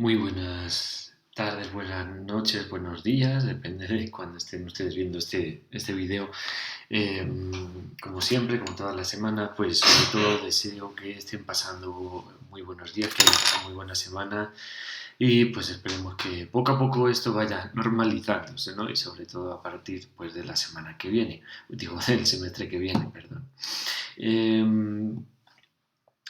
Muy buenas tardes, buenas noches, buenos días, depende de cuando estén ustedes viendo este video. Eh, Como siempre, como toda la semana, pues sobre todo deseo que estén pasando muy buenos días, que hayan pasado muy buena semana y pues esperemos que poco a poco esto vaya normalizándose, ¿no? Y sobre todo a partir pues de la semana que viene, digo, del semestre que viene, perdón. Eh,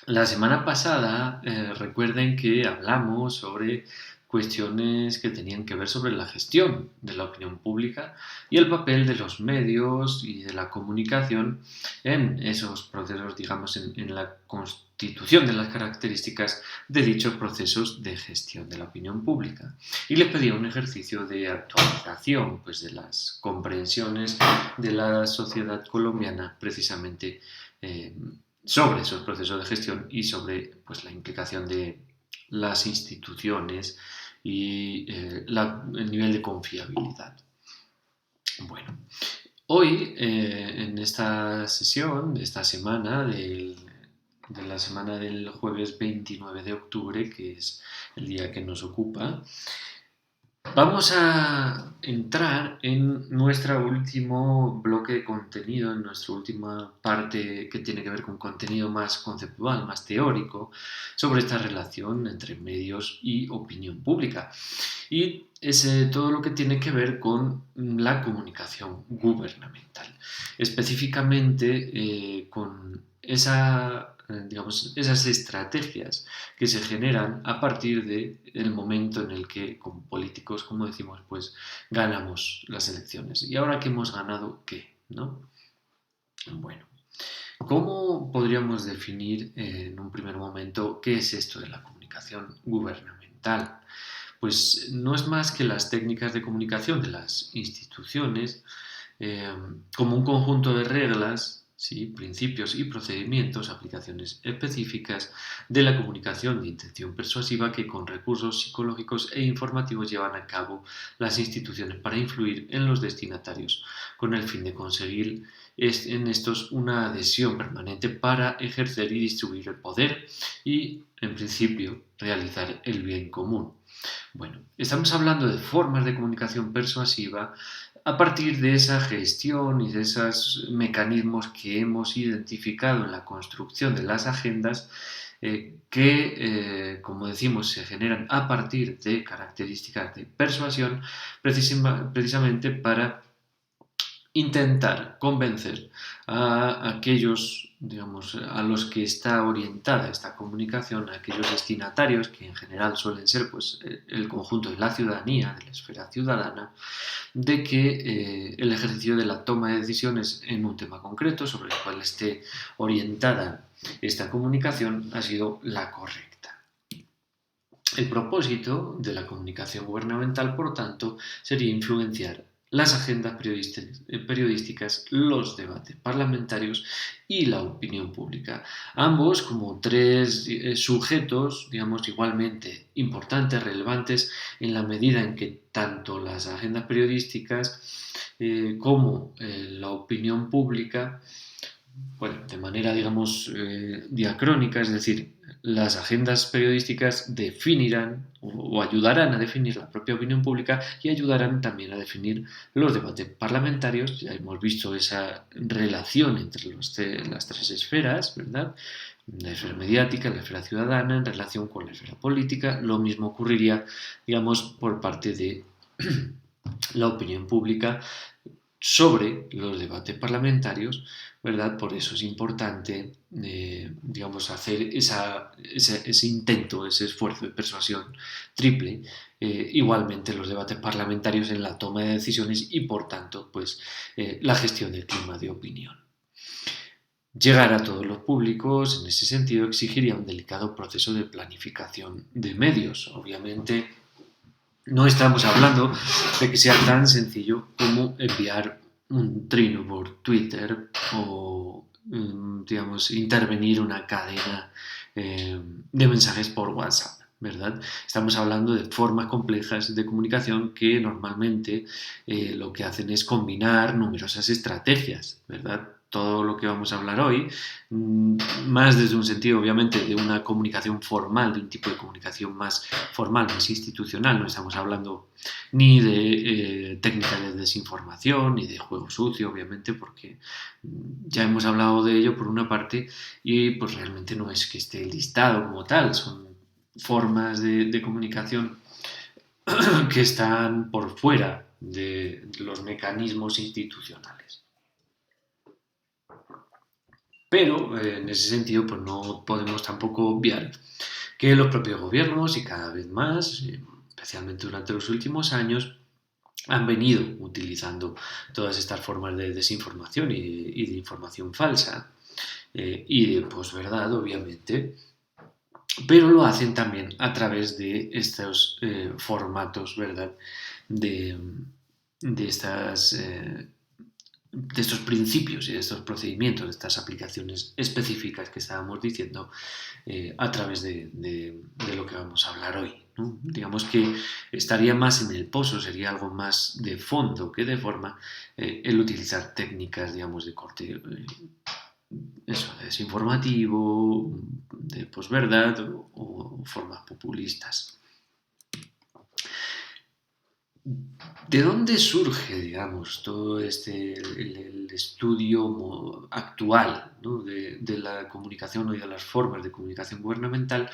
la semana pasada, recuerden que hablamos sobre cuestiones que tenían que ver sobre la gestión de la opinión pública y el papel de los medios y de la comunicación en esos procesos, digamos, en la constitución de las características de dichos procesos de gestión de la opinión pública. Y les pedía un ejercicio de actualización pues, de las comprensiones de la sociedad colombiana precisamente sobre esos procesos de gestión y sobre pues, la implicación de las instituciones y el nivel de confiabilidad. Bueno, hoy en esta sesión de esta semana, de la semana del jueves 29 de octubre, que es el día que nos ocupa, vamos a entrar en nuestro último bloque de contenido, en nuestra última parte que tiene que ver con contenido más conceptual, más teórico, sobre esta relación entre medios y opinión pública. Y es todo lo que tiene que ver con la comunicación gubernamental. Específicamente con digamos, esas estrategias que se generan a partir del momento en el que, como políticos, como decimos, pues ganamos las elecciones. ¿Y ahora que hemos ganado qué? ¿No? Bueno, ¿cómo podríamos definir en un primer momento qué es esto de la comunicación gubernamental? Pues no es más que las técnicas de comunicación de las instituciones eh, como un conjunto de reglas, ¿sí? Principios y procedimientos, aplicaciones específicas de la comunicación de intención persuasiva que con recursos psicológicos e informativos llevan a cabo las instituciones para influir en los destinatarios con el fin de conseguir en estos una adhesión permanente para ejercer y distribuir el poder y, en principio, realizar el bien común. Bueno, estamos hablando de formas de comunicación persuasiva a partir de esa gestión y de esos mecanismos que hemos identificado en la construcción de las agendas que, como decimos, se generan a partir de características de persuasión precisamente para intentar convencer a aquellos, digamos, a los que está orientada esta comunicación, a aquellos destinatarios que en general suelen ser pues, el conjunto de la ciudadanía, de la esfera ciudadana, de que el ejercicio de la toma de decisiones en un tema concreto sobre el cual esté orientada esta comunicación ha sido la correcta. El propósito de la comunicación gubernamental, por tanto, sería influenciar las agendas periodísticas, los debates parlamentarios y la opinión pública. Ambos como tres sujetos, digamos, igualmente importantes, relevantes, en la medida en que tanto las agendas periodísticas como la opinión pública, bueno, de manera, digamos, diacrónica, es decir, las agendas periodísticas definirán o ayudarán a definir la propia opinión pública y ayudarán también a definir los debates parlamentarios. Ya hemos visto esa relación entre las tres esferas, ¿verdad? La esfera mediática, la esfera ciudadana, en relación con la esfera política. Lo mismo ocurriría, digamos, por parte de la opinión pública sobre los debates parlamentarios, ¿verdad? Por eso es importante, digamos, hacer ese intento, ese esfuerzo de persuasión triple, igualmente los debates parlamentarios en la toma de decisiones y, por tanto, pues, la gestión del clima de opinión. Llegar a todos los públicos, en ese sentido, exigiría un delicado proceso de planificación de medios. Obviamente, no estamos hablando de que sea tan sencillo como enviar un trino por Twitter o, digamos, intervenir una cadena de mensajes por WhatsApp, ¿verdad? Estamos hablando de formas complejas de comunicación que normalmente lo que hacen es combinar numerosas estrategias, ¿verdad? todo lo que vamos a hablar hoy, más desde un sentido, obviamente, de una comunicación formal, de un tipo de comunicación más formal, más institucional. No estamos hablando ni de técnicas de desinformación, ni de juego sucio, obviamente, porque ya hemos hablado de ello por una parte y pues realmente no es que esté listado como tal, son formas de comunicación que están por fuera de los mecanismos institucionales. Pero en ese sentido pues no podemos tampoco obviar que los propios gobiernos y cada vez más, especialmente durante los últimos años, han venido utilizando todas estas formas de desinformación y de información falsa y de posverdad, obviamente, pero lo hacen también a través de estos formatos, ¿verdad? De, de estas de estos principios y de estos procedimientos, de estas aplicaciones específicas que estábamos diciendo a través de lo que vamos a hablar hoy, ¿no? Digamos que estaría más en el pozo, sería algo más de fondo que de forma el utilizar técnicas, digamos, de corte eso, de desinformativo, de posverdad o formas populistas. ¿De dónde surge, digamos, todo el estudio actual, ¿no? de la comunicación y de las formas de comunicación gubernamental?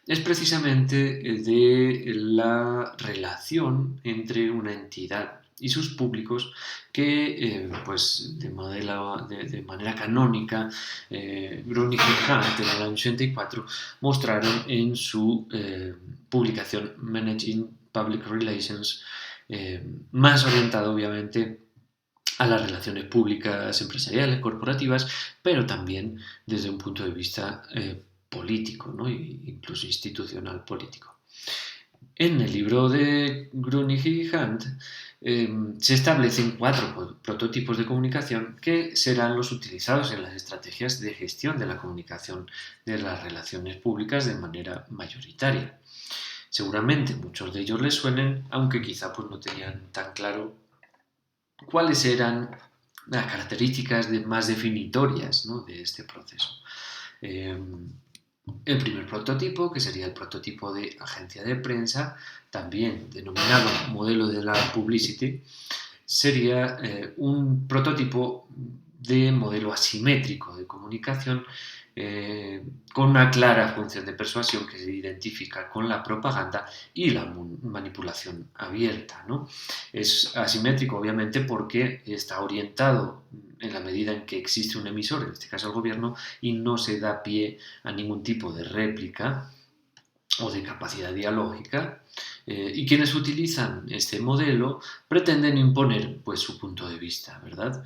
Es precisamente de la relación entre una entidad y sus públicos que, pues, de manera canónica, Grunig y Hunt en el año 84 mostraron en su publicación Managing Public Relations, más orientado obviamente a las relaciones públicas, empresariales, corporativas, pero también desde un punto de vista político, ¿no? E incluso institucional político. En el libro de Grunig y Hunt se establecen 4 prototipos de comunicación que serán los utilizados en las estrategias de gestión de la comunicación de las relaciones públicas de manera mayoritaria. Seguramente muchos de ellos les suenen, aunque quizá pues, no tenían tan claro cuáles eran las características más definitorias, ¿no? de este proceso. El primer prototipo, que sería el prototipo de agencia de prensa, también denominado modelo de la publicity, sería un prototipo de modelo asimétrico de comunicación con una clara función de persuasión que se identifica con la propaganda y la manipulación abierta, ¿no? Es asimétrico, obviamente, porque está orientado en la medida en que existe un emisor, en este caso el gobierno, y no se da pie a ningún tipo de réplica o de capacidad dialógica, y quienes utilizan este modelo pretenden imponer pues, su punto de vista, ¿verdad?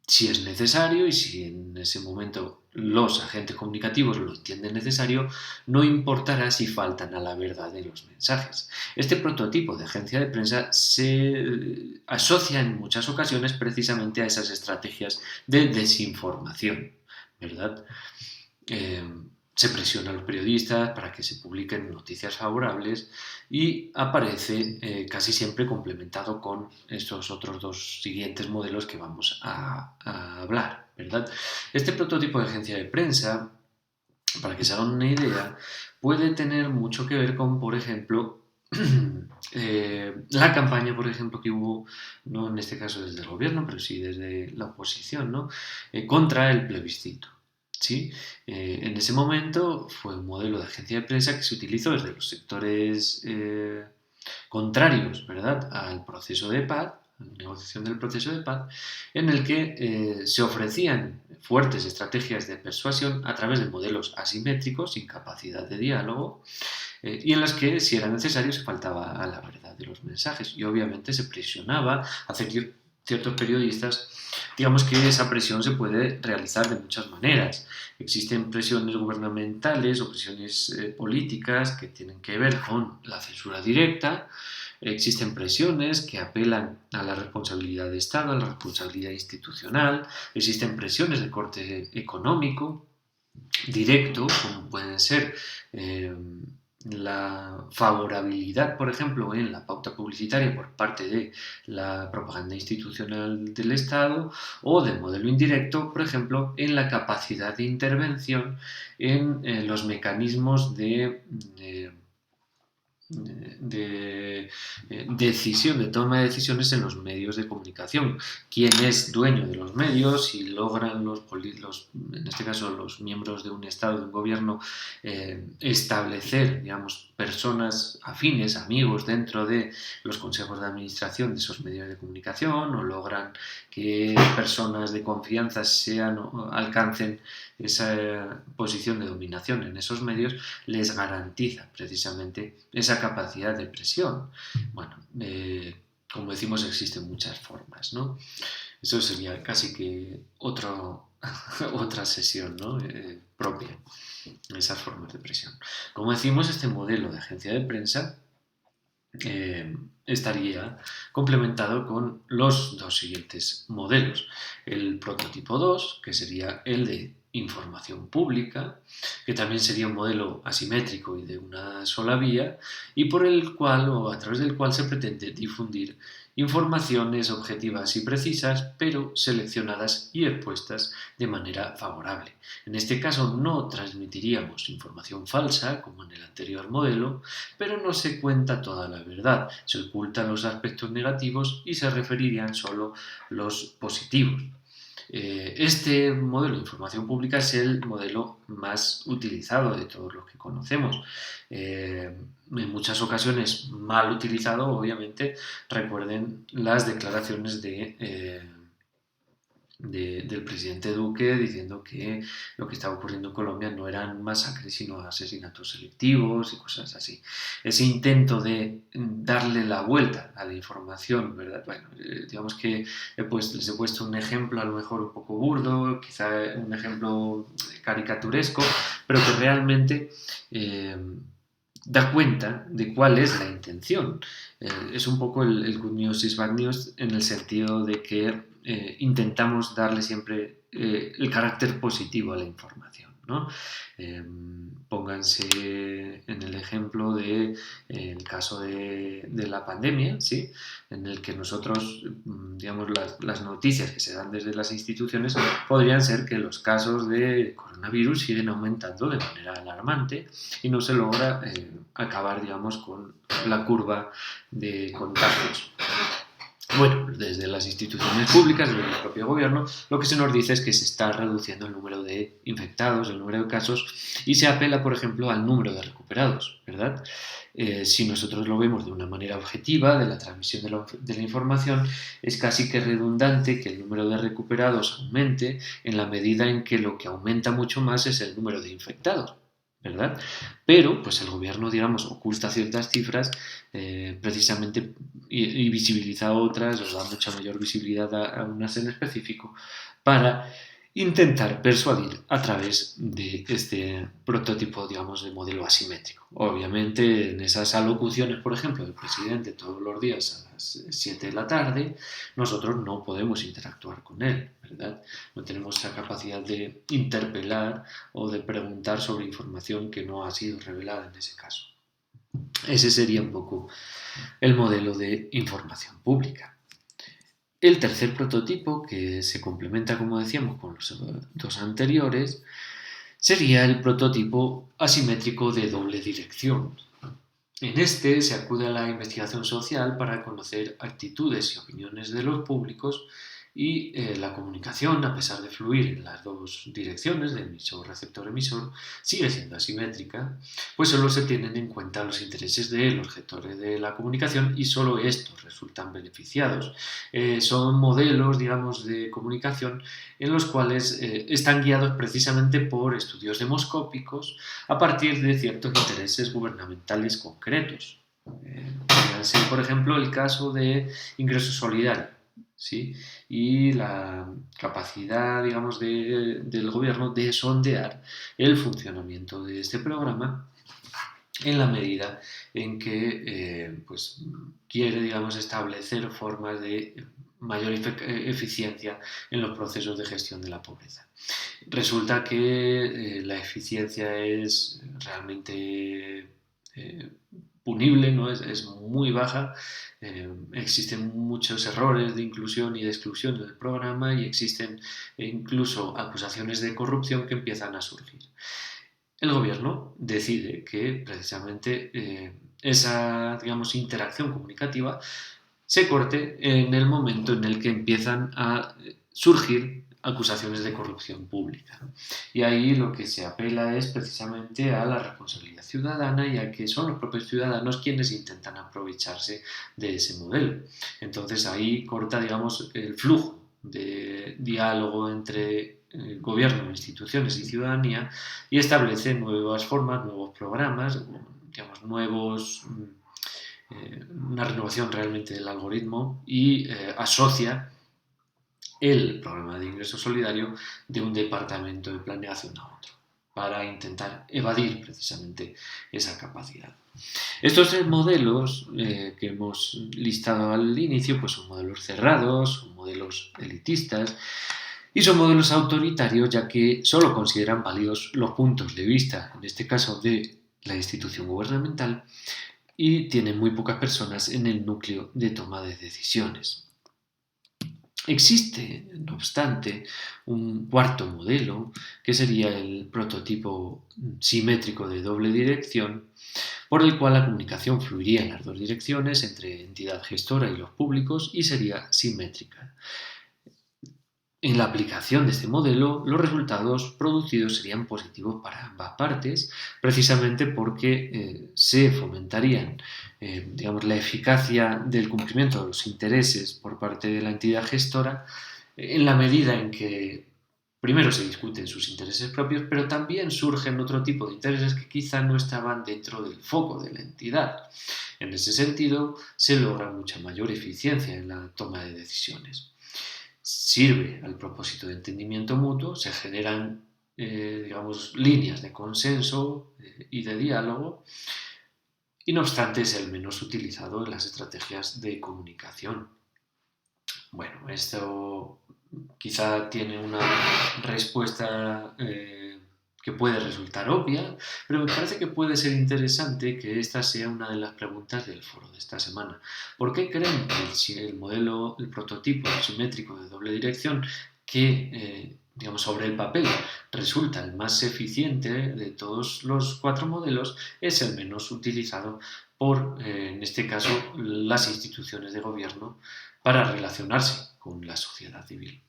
Si es necesario y si en ese momento los agentes comunicativos lo entienden necesario, no importará si faltan a la verdad de los mensajes. Este prototipo de agencia de prensa se asocia en muchas ocasiones precisamente a esas estrategias de desinformación, ¿verdad? Se presiona a los periodistas para que se publiquen noticias favorables y aparece casi siempre complementado con estos otros 2 siguientes modelos que vamos a hablar, ¿verdad? Este prototipo de agencia de prensa, para que se hagan una idea, puede tener mucho que ver con, por ejemplo, la campaña, por ejemplo, que hubo, no en este caso desde el gobierno, pero sí desde la oposición, ¿no? Contra el plebiscito. ¿Sí? En ese momento fue un modelo de agencia de prensa que se utilizó desde los sectores contrarios, ¿verdad?, al proceso de paz, a la negociación del proceso de paz, en el que se ofrecían fuertes estrategias de persuasión a través de modelos asimétricos, sin capacidad de diálogo, y en las que, si era necesario, se faltaba a la verdad de los mensajes. Y obviamente se presionaba a ciertos periodistas. Digamos que esa presión se puede realizar de muchas maneras. Existen presiones gubernamentales o presiones políticas que tienen que ver con la censura directa. Existen presiones que apelan a la responsabilidad de Estado, a la responsabilidad institucional. Existen presiones de corte económico directo, como pueden ser la favorabilidad, por ejemplo, en la pauta publicitaria por parte de la propaganda institucional del Estado o del modelo indirecto, por ejemplo, en la capacidad de intervención en los mecanismos de decisión, de toma de decisiones en los medios de comunicación. Quién es dueño de los medios y logran en este caso los miembros de un Estado, de un gobierno, establecer, digamos, personas afines, amigos dentro de los consejos de administración de esos medios de comunicación, o logran que personas de confianza alcancen esa posición de dominación en esos medios, les garantiza precisamente esa capacidad de presión. Bueno, como decimos, existen muchas formas, ¿no? Eso sería casi que otra sesión, ¿no? Propia, esas formas de presión. Como decimos, este modelo de agencia de prensa estaría complementado con los dos siguientes modelos. El prototipo 2, que sería el de información pública, que también sería un modelo asimétrico y de una sola vía, y por el cual o a través del cual se pretende difundir informaciones objetivas y precisas, pero seleccionadas y expuestas de manera favorable. En este caso no transmitiríamos información falsa, como en el anterior modelo, pero no se cuenta toda la verdad, se ocultan los aspectos negativos y se referirían solo los positivos. Este modelo de información pública es el modelo más utilizado de todos los que conocemos. En muchas ocasiones mal utilizado, obviamente. Recuerden las declaraciones del presidente Duque diciendo que lo que estaba ocurriendo en Colombia no eran masacres sino asesinatos selectivos y cosas así. Ese intento de darle la vuelta a la información, ¿verdad? Bueno, digamos que les he puesto un ejemplo a lo mejor un poco burdo, quizá un ejemplo caricaturesco, pero que realmente da cuenta de cuál es la intención. Es un poco el good news is bad news, en el sentido de que intentamos darle siempre el carácter positivo a la información, ¿no? Pónganse en el ejemplo el caso de la pandemia, ¿sí? En el que nosotros, digamos, las noticias que se dan desde las instituciones podrían ser que los casos de coronavirus siguen aumentando de manera alarmante y no se logra acabar, digamos, con la curva de contagios. Bueno, desde las instituciones públicas, desde el propio gobierno, lo que se nos dice es que se está reduciendo el número de infectados, el número de casos, y se apela, por ejemplo, al número de recuperados, ¿verdad? Si nosotros lo vemos de una manera objetiva, de la transmisión de la información, es casi que redundante que el número de recuperados aumente en la medida en que lo que aumenta mucho más es el número de infectados, ¿verdad? Pero, pues el gobierno, digamos, oculta ciertas cifras precisamente y visibiliza otras, o da mucha mayor visibilidad a unas en específico, para intentar persuadir a través de este prototipo, digamos, de modelo asimétrico. Obviamente, en esas alocuciones, por ejemplo, del presidente todos los días a las 7 de la tarde, nosotros no podemos interactuar con él, ¿verdad? No tenemos esa capacidad de interpelar o de preguntar sobre información que no ha sido revelada en ese caso. Ese sería un poco el modelo de información pública. El tercer prototipo, que se complementa, como decíamos, con los dos anteriores, sería el prototipo asimétrico de doble dirección. En este se acude a la investigación social para conocer actitudes y opiniones de los públicos y la comunicación, a pesar de fluir en las dos direcciones, de emisor, receptor, emisor, sigue siendo asimétrica, pues solo se tienen en cuenta los intereses de los gestores de la comunicación y solo estos resultan beneficiados. Son modelos, digamos, de comunicación en los cuales están guiados precisamente por estudios demoscópicos a partir de ciertos intereses gubernamentales concretos. Por ejemplo, el caso de ingreso solidario, ¿sí? Y la capacidad, digamos, del gobierno de sondear el funcionamiento de este programa en la medida en que pues, quiere, digamos, establecer formas de mayor eficiencia en los procesos de gestión de la pobreza. Resulta que la eficiencia es realmente punible, ¿no? Es muy baja. Existen muchos errores de inclusión y de exclusión del programa y existen incluso acusaciones de corrupción que empiezan a surgir. El gobierno decide que precisamente esa, digamos, interacción comunicativa se corte en el momento en el que empiezan a surgir acusaciones de corrupción pública. Y ahí lo que se apela es precisamente a la responsabilidad ciudadana y a que son los propios ciudadanos quienes intentan aprovecharse de ese modelo. Entonces ahí corta, digamos, el flujo de diálogo entre gobierno, instituciones y ciudadanía y establece nuevas formas, nuevos programas, digamos, una renovación realmente del algoritmo y asocia el programa de ingreso solidario de un departamento de planeación a otro para intentar evadir precisamente esa capacidad. Estos tres modelos que hemos listado al inicio pues son modelos cerrados, son modelos elitistas y son modelos autoritarios ya que solo consideran válidos los puntos de vista, en este caso de la institución gubernamental, y tienen muy pocas personas en el núcleo de toma de decisiones. Existe, no obstante, un cuarto modelo, que sería el prototipo simétrico de doble dirección, por el cual la comunicación fluiría en las dos direcciones entre entidad gestora y los públicos y sería simétrica. En la aplicación de este modelo, los resultados producidos serían positivos para ambas partes, precisamente porque se fomentarían digamos, la eficacia del cumplimiento de los intereses por parte de la entidad gestora en la medida en que primero se discuten sus intereses propios, pero también surgen otro tipo de intereses que quizá no estaban dentro del foco de la entidad. En ese sentido, se logra mucha mayor eficiencia en la toma de decisiones. Sirve al propósito de entendimiento mutuo, se generan digamos, líneas de consenso y de diálogo, y no obstante es el menos utilizado en las estrategias de comunicación. Bueno, esto quizá tiene una respuesta que puede resultar obvia, pero me parece que puede ser interesante que esta sea una de las preguntas del foro de esta semana. ¿Por qué creen que si el modelo, el prototipo simétrico de doble dirección, que digamos sobre el papel resulta el más eficiente de todos los cuatro modelos, es el menos utilizado por, en este caso, las instituciones de gobierno para relacionarse con la sociedad civil?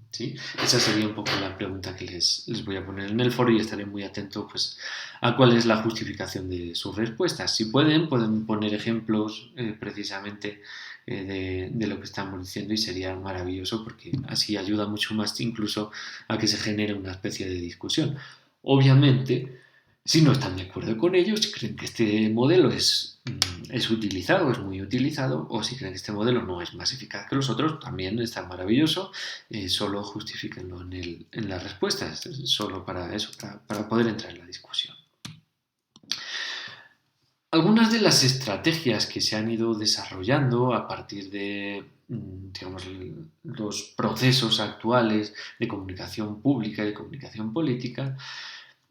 ¿Sí? Esa sería un poco la pregunta que les voy a poner en el foro y estaré muy atento pues, a cuál es la justificación de sus respuestas. Si pueden poner ejemplos precisamente de lo que estamos diciendo y sería maravilloso porque así ayuda mucho más incluso a que se genere una especie de discusión. Obviamente, si no están de acuerdo con ellos, si creen que este modelo es utilizado, es muy utilizado, o si creen que este modelo no es más eficaz que los otros, también está maravilloso, solo justifíquenlo en las respuestas, solo para eso, para poder entrar en la discusión. Algunas de las estrategias que se han ido desarrollando a partir de digamos, los procesos actuales de comunicación pública y de comunicación política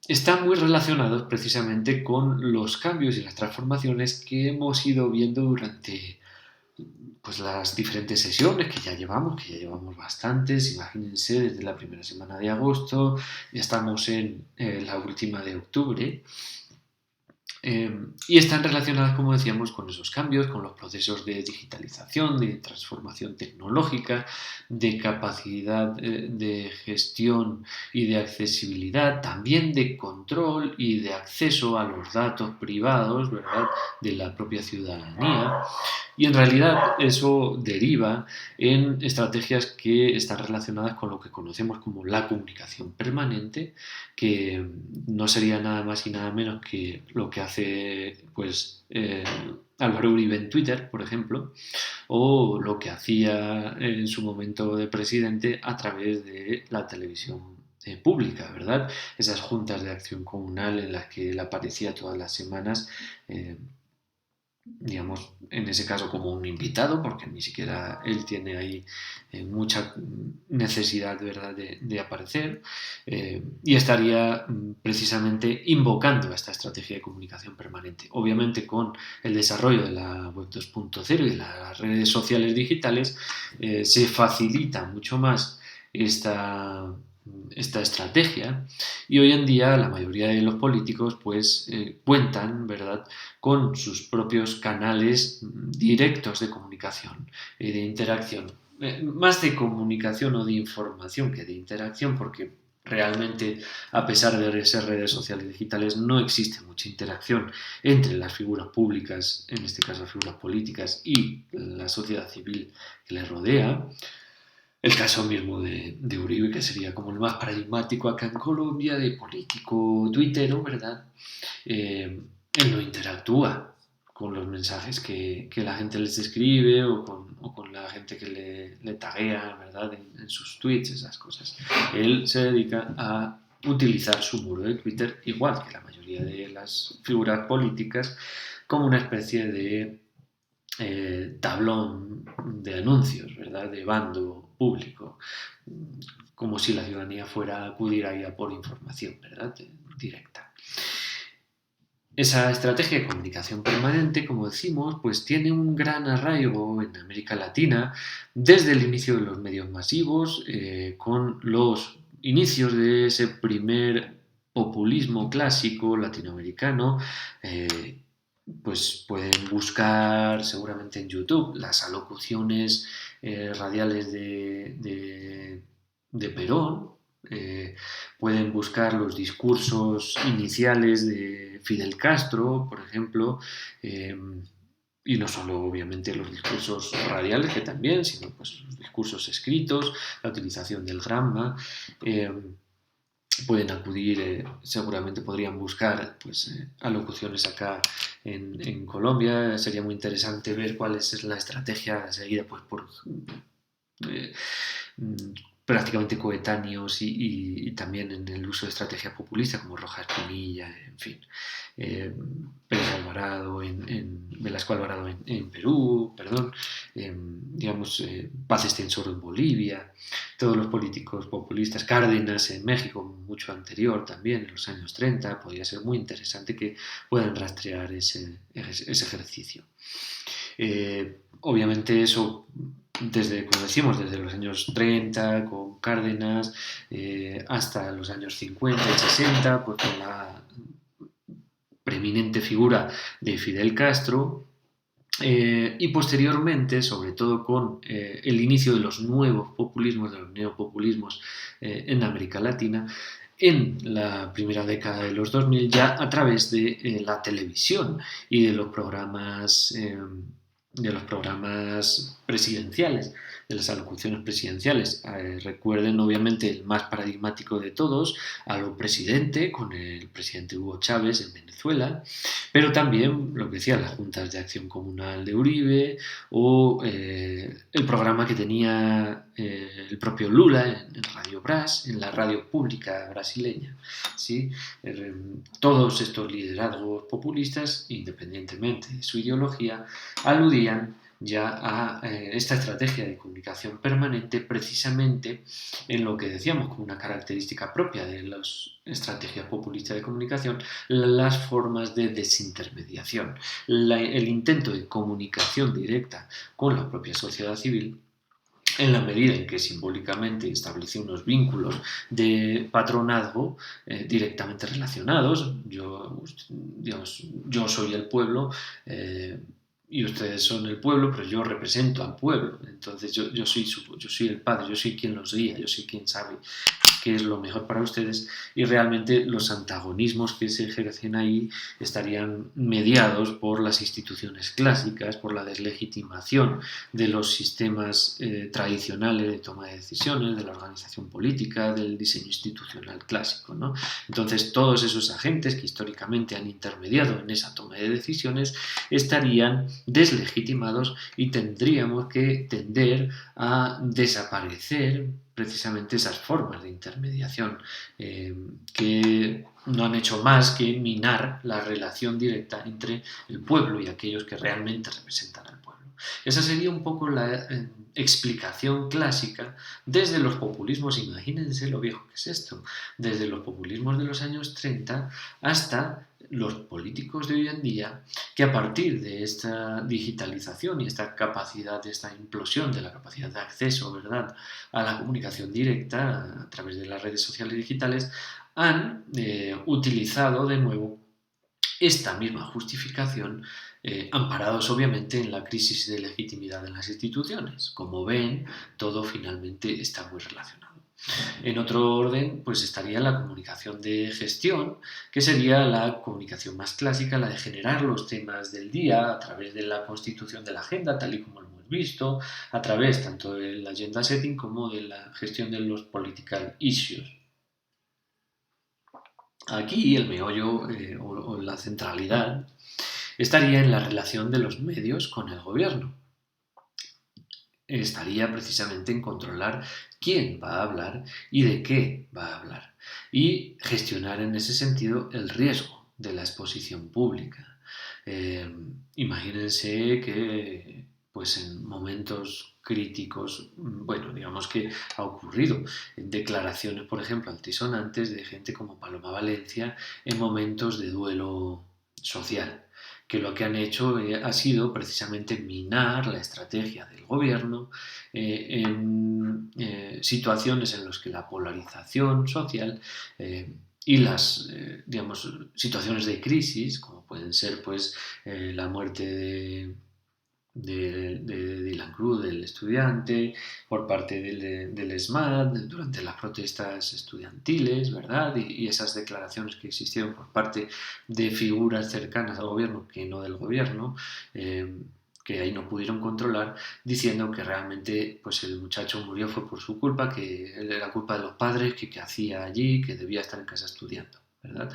están muy relacionados precisamente con los cambios y las transformaciones que hemos ido viendo durante pues, las diferentes sesiones que ya llevamos bastantes, imagínense, desde la primera semana de agosto, ya estamos en la última de octubre. Y están relacionadas, como decíamos, con esos cambios, con los procesos de digitalización, de transformación tecnológica, de capacidad de gestión y de accesibilidad, también de control y de acceso a los datos privados, ¿verdad?, de la propia ciudadanía. Y en realidad eso deriva en estrategias que están relacionadas con lo que conocemos como la comunicación permanente, que no sería nada más y nada menos que lo que hace pues, Álvaro Uribe en Twitter, por ejemplo, o lo que hacía en su momento de presidente a través de la televisión pública, ¿verdad? Esas juntas de acción comunal en las que él aparecía todas las semanas digamos, en ese caso como un invitado, porque ni siquiera él tiene ahí mucha necesidad, ¿verdad?, de aparecer, y estaría precisamente invocando a esta estrategia de comunicación permanente. Obviamente con el desarrollo de la web 2.0 y de las redes sociales digitales se facilita mucho más esta estrategia, y hoy en día la mayoría de los políticos pues cuentan, ¿verdad?, con sus propios canales directos de comunicación y de interacción. Más de comunicación o de información que de interacción, porque realmente, a pesar de ser redes sociales digitales, no existe mucha interacción entre las figuras públicas, en este caso las figuras políticas, y la sociedad civil que les rodea. El caso mismo de Uribe, que sería como el más paradigmático acá en Colombia, de político tuitero, ¿verdad? Él no interactúa con los mensajes que la gente les escribe o con la gente que le taguea, ¿verdad?, en sus tweets, esas cosas. Él se dedica a utilizar su muro de Twitter, igual que la mayoría de las figuras políticas, como una especie de tablón de anuncios, ¿verdad?, de bando público, como si la ciudadanía fuera a acudir ahí a por información, ¿verdad?, directa. Esa estrategia de comunicación permanente, como decimos, pues tiene un gran arraigo en América Latina desde el inicio de los medios masivos, con los inicios de ese primer populismo clásico latinoamericano. Pues pueden buscar seguramente en YouTube las alocuciones radiales de Perón. Pueden buscar los discursos iniciales de Fidel Castro, por ejemplo, y no solo obviamente los discursos radiales, que también, sino pues los discursos escritos, la utilización del Gramma. Pueden acudir, seguramente podrían buscar pues, alocuciones acá en Colombia. Sería muy interesante ver cuál es la estrategia seguida pues, por eh, prácticamente coetáneos y también en el uso de estrategias populistas como Rojas Pinilla, en fin, eh, Pérez Alvarado, Velasco Alvarado en Perú, perdón, digamos, Paz Extensoro en Bolivia, todos los políticos populistas, Cárdenas en México, mucho anterior también, en los años 30, podría ser muy interesante que puedan rastrear ese ejercicio. Obviamente eso desde, como decimos, desde los años 30 con Cárdenas hasta los años 50 y 60, pues con la preeminente figura de Fidel Castro, y posteriormente, sobre todo con el inicio de los nuevos populismos, de los neopopulismos en América Latina, en la primera década de los 2000, ya a través de la televisión y de los programas presidenciales, de las alocuciones presidenciales. Recuerden, obviamente, el más paradigmático de todos, a lo presidente, con el presidente Hugo Chávez en Venezuela, pero también, lo que decía, las juntas de acción comunal de Uribe o el programa que tenía el propio Lula en Radio Brás, en la radio pública brasileña. ¿Sí? Todos estos liderazgos populistas, independientemente de su ideología, aludían ya a esta estrategia de comunicación permanente precisamente en lo que decíamos como una característica propia de las estrategias populistas de comunicación, las formas de desintermediación, el intento de comunicación directa con la propia sociedad civil, en la medida en que simbólicamente establece unos vínculos de patronazgo directamente relacionados. Yo soy el pueblo y ustedes son el pueblo, pero yo represento al pueblo. Entonces yo soy el padre, yo soy quien los guía, yo soy quien sabe qué es lo mejor para ustedes, y realmente los antagonismos que se ejercen ahí estarían mediados por las instituciones clásicas, por la deslegitimación de los sistemas tradicionales de toma de decisiones, de la organización política, del diseño institucional clásico, ¿no? Entonces todos esos agentes que históricamente han intermediado en esa toma de decisiones estarían deslegitimados y tendríamos que tender a desaparecer precisamente esas formas de intermediación que no han hecho más que minar la relación directa entre el pueblo y aquellos que realmente representan al pueblo. Esa sería un poco la explicación clásica desde los populismos, imagínense lo viejo que es esto, desde los populismos de los años 30 hasta los políticos de hoy en día, que a partir de esta digitalización y esta capacidad, de esta implosión de la capacidad de acceso, ¿verdad?, a la comunicación directa a través de las redes sociales digitales, han utilizado de nuevo esta misma justificación, amparados obviamente en la crisis de legitimidad de las instituciones. Como ven, todo finalmente está muy relacionado. En otro orden, pues estaría la comunicación de gestión, que sería la comunicación más clásica, la de generar los temas del día a través de la constitución de la agenda, tal y como lo hemos visto, a través tanto del agenda setting como de la gestión de los political issues. Aquí el meollo o la centralidad estaría en la relación de los medios con el gobierno. Estaría precisamente en controlar quién va a hablar y de qué va a hablar y gestionar en ese sentido el riesgo de la exposición pública. Imagínense que pues en momentos críticos, bueno, digamos que ha ocurrido en declaraciones, por ejemplo, altisonantes de gente como Paloma Valencia en momentos de duelo social, que lo que han hecho ha sido precisamente minar la estrategia del gobierno en situaciones en las que la polarización social y las digamos, situaciones de crisis, como pueden ser pues la muerte de Dylan Cruz, del estudiante, por parte del ESMAD, durante las protestas estudiantiles, ¿verdad? Y esas declaraciones que existieron por parte de figuras cercanas al gobierno, que no del gobierno, que ahí no pudieron controlar, diciendo que realmente pues el muchacho murió fue por su culpa, que era culpa de los padres, que hacía allí, que debía estar en casa estudiando, ¿verdad?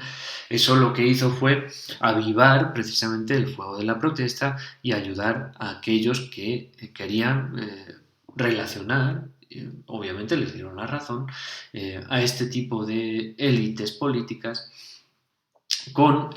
Eso lo que hizo fue avivar precisamente el fuego de la protesta y ayudar a aquellos que querían relacionar, obviamente les dieron la razón, a este tipo de élites políticas con,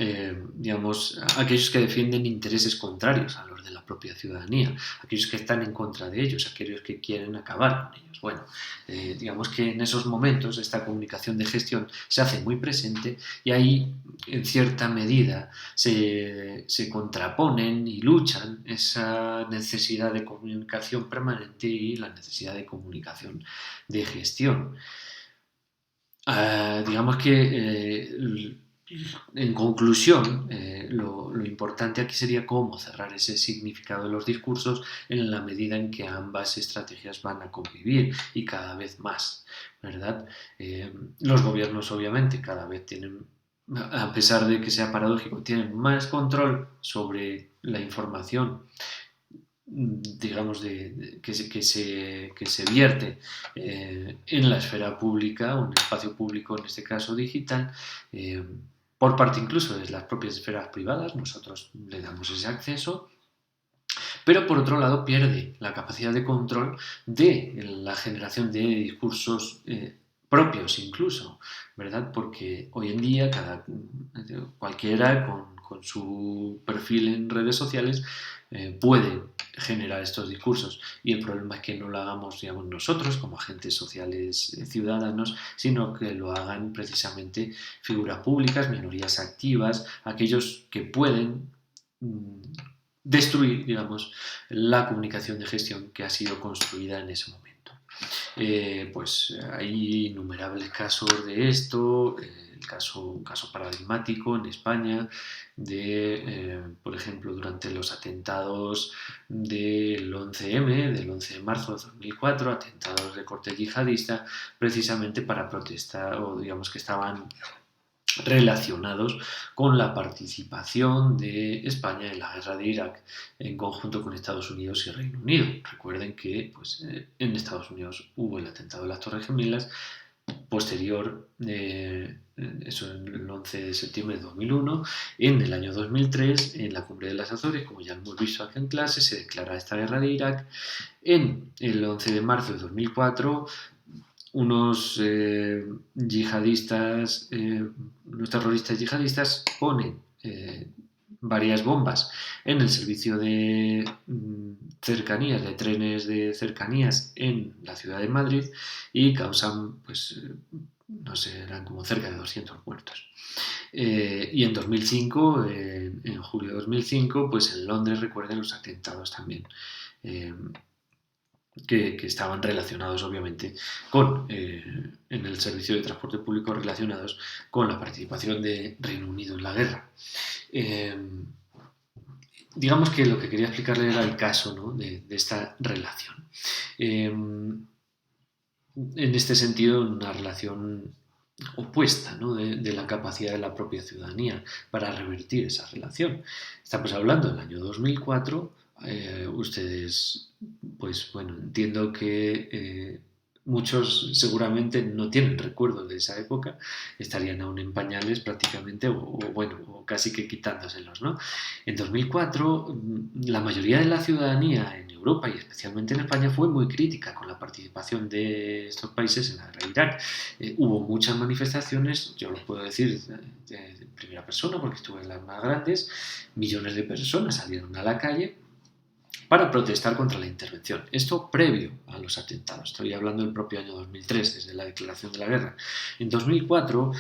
digamos, aquellos que defienden intereses contrarios a los de la propia ciudadanía, aquellos que están en contra de ellos, aquellos que quieren acabar con ellos. Bueno, digamos que en esos momentos esta comunicación de gestión se hace muy presente y ahí, en cierta medida, se contraponen y luchan esa necesidad de comunicación permanente y la necesidad de comunicación de gestión. Digamos que en conclusión, lo importante aquí sería cómo cerrar ese significado de los discursos en la medida en que ambas estrategias van a convivir y cada vez más, ¿verdad? Los gobiernos obviamente cada vez tienen, a pesar de que sea paradójico, tienen más control sobre la información, digamos, que se vierte en la esfera pública o en el espacio público, en este caso digital, por parte incluso de las propias esferas privadas, nosotros le damos ese acceso, pero por otro lado pierde la capacidad de control de la generación de discursos propios incluso, ¿verdad? Porque hoy en día cualquiera con su perfil en redes sociales puede generar estos discursos y el problema es que no lo hagamos, digamos, nosotros como agentes sociales ciudadanos, sino que lo hagan precisamente figuras públicas, minorías activas, aquellos que pueden destruir, digamos, la comunicación de gestión que ha sido construida en ese momento. Pues hay innumerables casos de esto, un caso paradigmático en España por ejemplo, durante los atentados del 11M, del 11 de marzo de 2004, atentados de corte yihadista, precisamente para protestar, o digamos que estaban relacionados con la participación de España en la guerra de Irak en conjunto con Estados Unidos y Reino Unido. Recuerden que pues, en Estados Unidos hubo el atentado de las Torres Gemelas, posterior, eso en el 11 de septiembre de 2001, en el año 2003, en la Cumbre de las Azores, como ya hemos visto aquí en clase, se declara esta guerra de Irak. En el 11 de marzo de 2004 unos yihadistas, unos terroristas yihadistas ponen varias bombas en el servicio de cercanías, de trenes de cercanías en la ciudad de Madrid y causan, pues, no sé, eran como cerca de 200 muertos. Y en 2005, en julio de 2005, pues en Londres recuerden los atentados también. Eh, que estaban relacionados obviamente con, en el servicio de transporte público, relacionados con la participación de Reino Unido en la guerra. Eh, digamos que lo que quería explicarle era el caso, ¿no?, de esta relación. En este sentido, una relación opuesta, ¿no?, de la capacidad de la propia ciudadanía para revertir esa relación. Estamos hablando del año 2004. Ustedes, pues bueno, entiendo que muchos seguramente no tienen recuerdos de esa época, estarían aún en pañales prácticamente, bueno, o casi que quitándoselos, ¿no? En 2004, la mayoría de la ciudadanía en Europa y especialmente en España fue muy crítica con la participación de estos países en la guerra de Irak. Hubo muchas manifestaciones, yo lo puedo decir de primera persona porque estuve en las más grandes, millones de personas salieron a la calle para protestar contra la intervención. Esto previo a los atentados. Estoy hablando del propio año 2003, desde la declaración de la guerra. En 2004,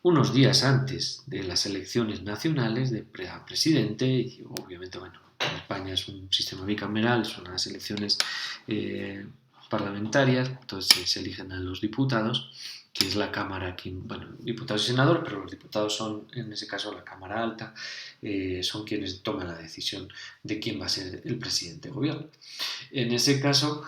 unos días antes de las elecciones nacionales de presidente, y obviamente, bueno, en España es un sistema bicameral, son las elecciones parlamentarias, entonces se eligen a los diputados, que es la Cámara, bueno, diputados y senadores, pero los diputados son, en ese caso, la Cámara Alta, son quienes toman la decisión de quién va a ser el presidente de gobierno. En ese caso,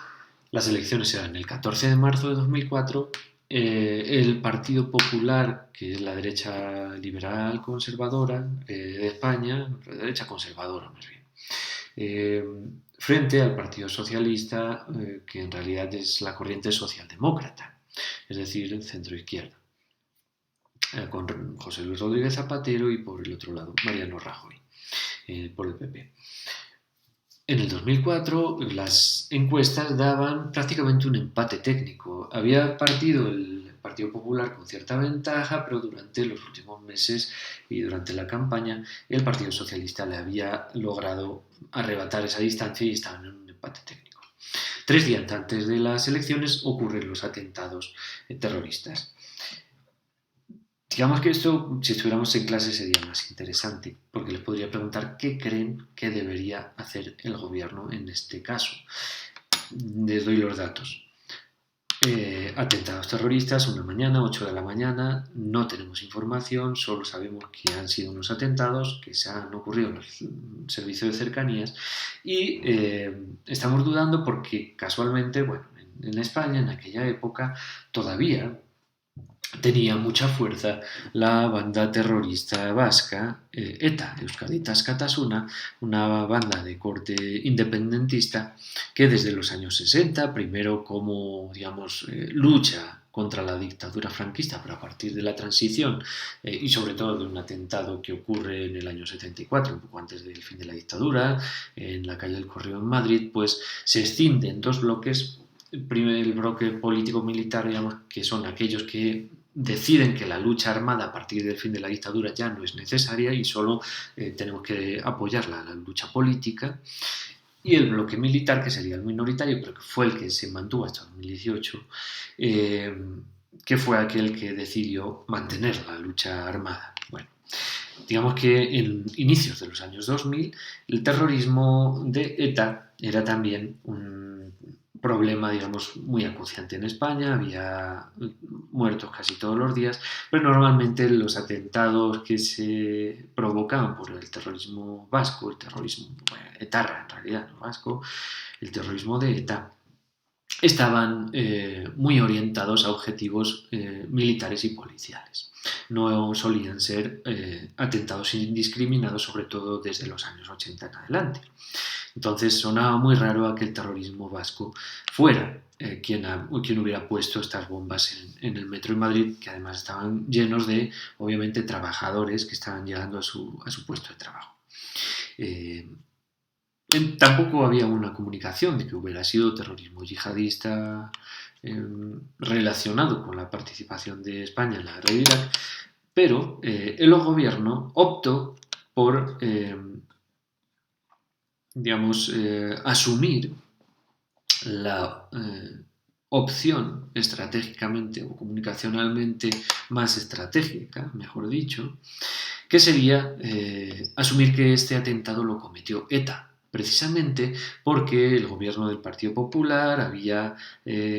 las elecciones eran el 14 de marzo de 2004. El Partido Popular, que es la derecha liberal conservadora de España, la derecha conservadora más bien, frente al Partido Socialista, que en realidad es la corriente socialdemócrata, es decir, el centro izquierda, con José Luis Rodríguez Zapatero y por el otro lado Mariano Rajoy, por el PP. En el 2004 las encuestas daban prácticamente un empate técnico. Había partido el Partido Popular con cierta ventaja, pero durante los últimos meses y durante la campaña el Partido Socialista le había logrado arrebatar esa distancia y estaban en un empate técnico. 3 días antes de las elecciones ocurren los atentados terroristas. Digamos que esto, si estuviéramos en clase, sería más interesante, porque les podría preguntar qué creen que debería hacer el gobierno en este caso. Les doy los datos. Atentados terroristas, una mañana, 8 de la mañana, no tenemos información, solo sabemos que han sido unos atentados que se han ocurrido en los servicios de cercanías y estamos dudando porque casualmente, bueno, en España en aquella época todavía tenía mucha fuerza la banda terrorista vasca ETA, Euskadi Askatasuna, una banda de corte independentista que desde los años 60, primero como, digamos, lucha contra la dictadura franquista, pero a partir de la transición y sobre todo de un atentado que ocurre en el año 74, un poco antes del fin de la dictadura, en la calle del Correo en Madrid, pues se escinde en dos bloques. El bloque político-militar, digamos, que son aquellos que deciden que la lucha armada a partir del fin de la dictadura ya no es necesaria y solo tenemos que apoyar la lucha política, y el bloque militar, que sería el minoritario, pero que fue el que se mantuvo hasta 2018, que fue aquel que decidió mantener la lucha armada. Bueno, digamos que en inicios de los años 2000 el terrorismo de ETA era también un problema, digamos, muy acuciante en España. Había muertos casi todos los días, pero normalmente los atentados que se provocaban por el terrorismo vasco, el terrorismo etarra en realidad, no vasco, el terrorismo de ETA, estaban muy orientados a objetivos militares y policiales. No solían ser atentados indiscriminados, sobre todo desde los años 80 en adelante. Entonces sonaba muy raro a que el terrorismo vasco fuera quien hubiera puesto estas bombas en el metro de Madrid, que además estaban llenos de, obviamente, trabajadores que estaban llegando a su puesto de trabajo. Tampoco había una comunicación de que hubiera sido terrorismo yihadista relacionado con la participación de España en la guerra de Irak, pero el gobierno optó por, asumir la opción estratégicamente o comunicacionalmente más estratégica, mejor dicho, que sería asumir que este atentado lo cometió ETA, precisamente porque el gobierno del Partido Popular había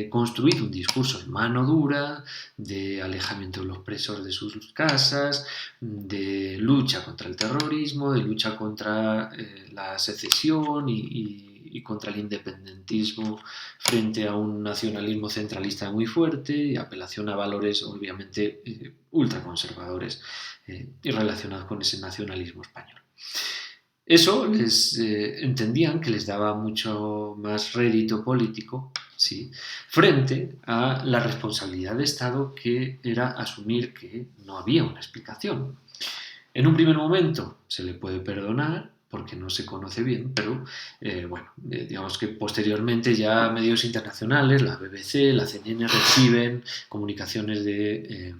construido un discurso en mano dura de alejamiento de los presos de sus casas, de lucha contra el terrorismo, de lucha contra la secesión y contra el independentismo frente a un nacionalismo centralista muy fuerte y apelación a valores obviamente ultraconservadores y relacionados con ese nacionalismo español. Eso les entendían que les daba mucho más rédito político, ¿sí?, frente a la responsabilidad de Estado, que era asumir que no había una explicación. En un primer momento se le puede perdonar porque no se conoce bien, pero digamos que posteriormente ya medios internacionales, la BBC, la CNN, reciben comunicaciones de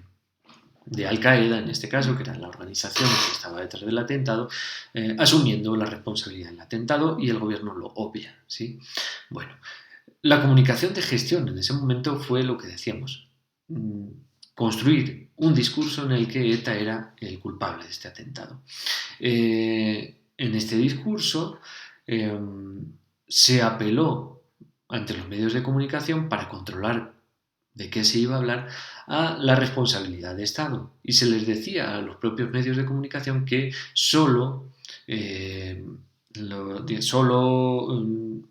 Al-Qaeda, en este caso, que era la organización que estaba detrás del atentado, asumiendo la responsabilidad del atentado, y el gobierno lo obvia, ¿sí? Bueno, la comunicación de gestión en ese momento fue lo que decíamos, construir un discurso en el que ETA era el culpable de este atentado. En este discurso se apeló ante los medios de comunicación para controlar de qué se iba a hablar, a la responsabilidad de Estado. Y se les decía a los propios medios de comunicación que solo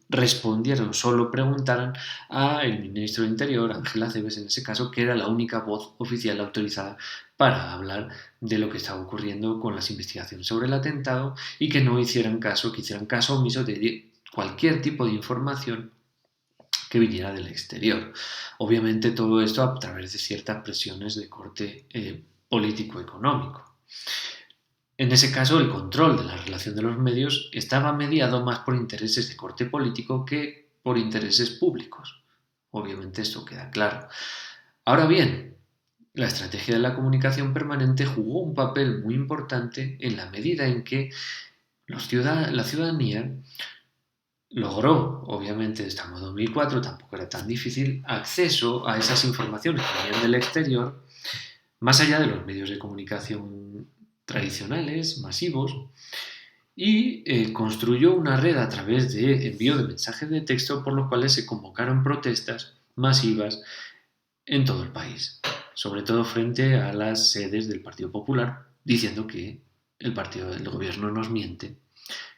respondieran, solo preguntaran al ministro de Interior, Ángel Acebes en ese caso, que era la única voz oficial autorizada para hablar de lo que estaba ocurriendo con las investigaciones sobre el atentado, y que no hicieran caso, que hicieran caso omiso de cualquier tipo de información que viniera del exterior. Obviamente todo esto a través de ciertas presiones de corte político-económico. En ese caso, el control de la relación de los medios estaba mediado más por intereses de corte político que por intereses públicos. Obviamente esto queda claro. Ahora bien, la estrategia de la comunicación permanente jugó un papel muy importante en la medida en que la ciudadanía logró, obviamente estamos en 2004, tampoco era tan difícil, acceso a esas informaciones que venían del exterior, más allá de los medios de comunicación tradicionales, masivos, y construyó una red a través de envío de mensajes de texto por los cuales se convocaron protestas masivas en todo el país, sobre todo frente a las sedes del Partido Popular, diciendo que el gobierno nos miente,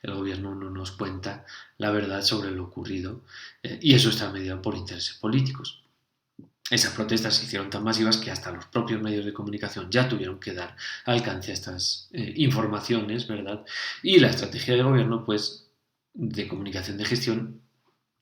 el gobierno no nos cuenta la verdad sobre lo ocurrido, y eso está mediado por intereses políticos. Esas protestas se hicieron tan masivas que hasta los propios medios de comunicación ya tuvieron que dar alcance a estas informaciones, ¿verdad? Y la estrategia de gobierno, pues, de comunicación de gestión,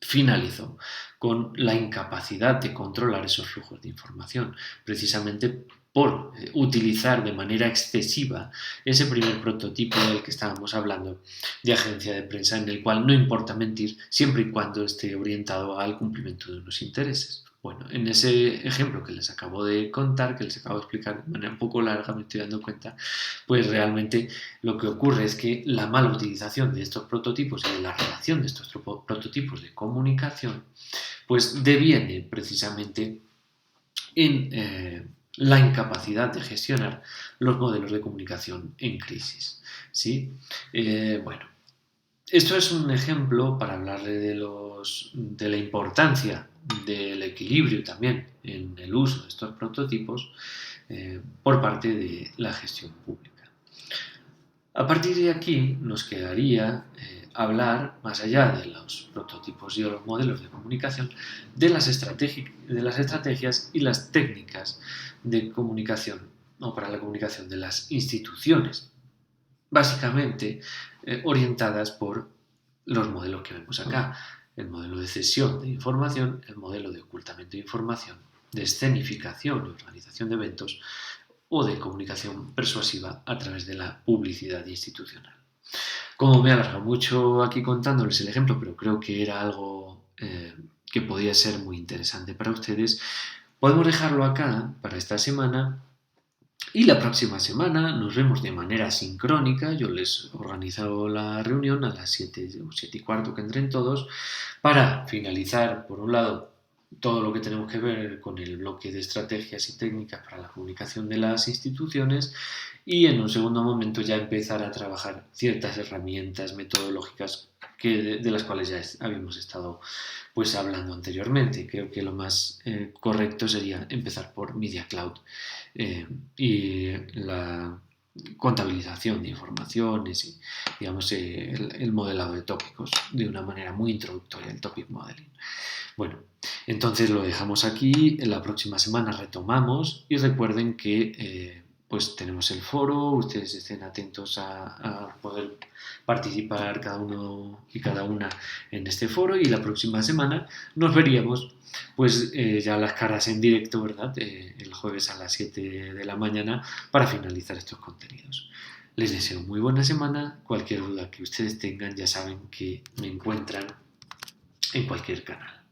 finalizó con la incapacidad de controlar esos flujos de información, precisamente por utilizar de manera excesiva ese primer prototipo del que estábamos hablando de agencia de prensa, en el cual no importa mentir siempre y cuando esté orientado al cumplimiento de unos intereses. Bueno, en ese ejemplo que les acabo de contar, que les acabo de explicar de manera un poco larga, me estoy dando cuenta, pues realmente lo que ocurre es que la mala utilización de estos prototipos y de la relación de estos prototipos de comunicación, pues deviene precisamente en la incapacidad de gestionar los modelos de comunicación en crisis, ¿sí? Bueno, esto es un ejemplo para hablarle de la importancia del equilibrio también en el uso de estos prototipos por parte de la gestión pública. A partir de aquí nos quedaría hablar, más allá de los prototipos y de los modelos de comunicación, de las estrategias y las técnicas de comunicación o para la comunicación de las instituciones, básicamente orientadas por los modelos que vemos acá: el modelo de cesión de información, el modelo de ocultamiento de información, de escenificación y organización de eventos, o de comunicación persuasiva a través de la publicidad institucional. Como me he alargado mucho aquí contándoles el ejemplo, pero creo que era algo que podía ser muy interesante para ustedes, podemos dejarlo acá para esta semana y la próxima semana nos vemos de manera sincrónica. Yo les he organizado la reunión a las 7 o 7 y cuarto que entren todos para finalizar, por un lado, todo lo que tenemos que ver con el bloque de estrategias y técnicas para la comunicación de las instituciones y en un segundo momento ya empezar a trabajar ciertas herramientas metodológicas de las cuales ya habíamos estado pues hablando anteriormente. Creo que lo más correcto sería empezar por Media Cloud y la contabilización de informaciones y digamos el modelado de tópicos de una manera muy introductoria, el topic modeling. Bueno, entonces lo dejamos aquí, en la próxima semana retomamos y recuerden que pues tenemos el foro, ustedes estén atentos a poder participar cada uno y cada una en este foro y la próxima semana nos veríamos pues ya las caras en directo, ¿verdad? El jueves a las 7 de la mañana para finalizar estos contenidos. Les deseo muy buena semana, cualquier duda que ustedes tengan ya saben que me encuentran en cualquier canal.